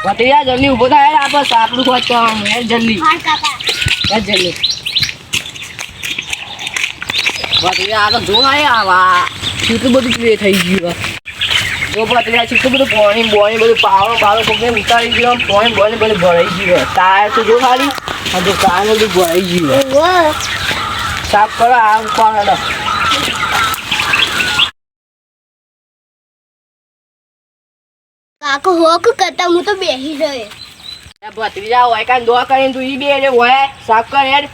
ભત્રીજા જલ્દી ઊભો થાય આપણે સાપડું ખોજ કરવાનું હે જલ્દી જલ્દી ભત્રીજા આ તો જો આવા કેટલું બધું પ્લે થઈ ગયું જો ભત્રીજા કેટલું બધું પાણી બોણી બધું પાવડો બાવડો કોઈને ઉતારી ગયો પાણી બોણી બધું ભરાઈ ગયું ટાયર તો જો ખાલી અને જો ટાયર બધું ભરાઈ ગયું સાફ કરો આ કોણ કાકો હોક કરતા હું તો બેહી ગયો ભત્રીજા હોય કાંઈ દોવા કરીને તું ઈ બે રે હોય સાફ કર હેડ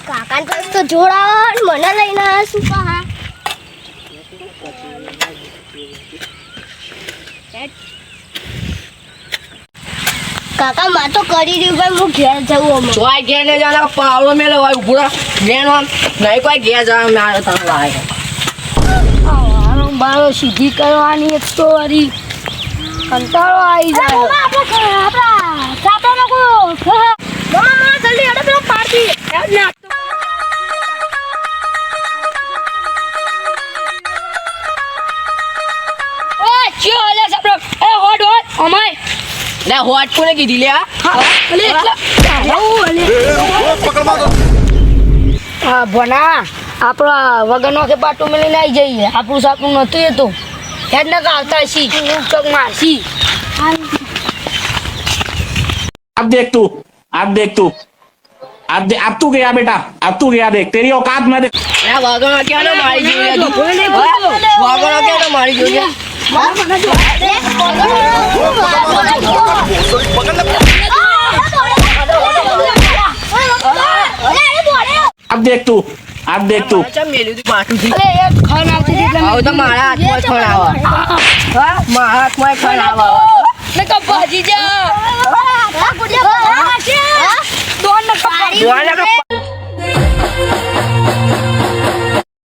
કાકા તો જોડાવા મને લઈને આવ્યા શું કહા કાકા માં તો કરી રહ્યું ભાઈ હું ઘેર જવું અમે ચોય ઘેર ને જાના પાવડો મેલો હોય ઉભુરા ઘેર આમ નહીં કોઈ ઘેર જવા મારે તને લાગે મારો બાળો સીધી કરવાની એક તો વરી કંટાળો આવી જાય આપણા સાપડા કો મમ્મા જલ્દી અડે પેલો પાડતી ના લે હોટ કોને કીધી લે ભણા આપણા વગરનો કે પાટું મેળીને આવી જઈએ આપણું સાપનું નતું એ તો હેડ ને આવતા છી ચોક મારસી अब देख तू अब तू गया बेटा अब तू गया देख तेरी औकात में देख લે વાગણો ક્યાં મારી જોઈ તું વાગણો ક્યાં મારી જોઈ अब देख तू ચમ મેલ્યું તું પાટું થી અરે એક ખણ આવતી એટલે આવ તો મારા હાથમાં ખણ આવા હા મારા હાથમાં ખણ આવા ને કપાજી જા દોન ને કપાજી જોવાને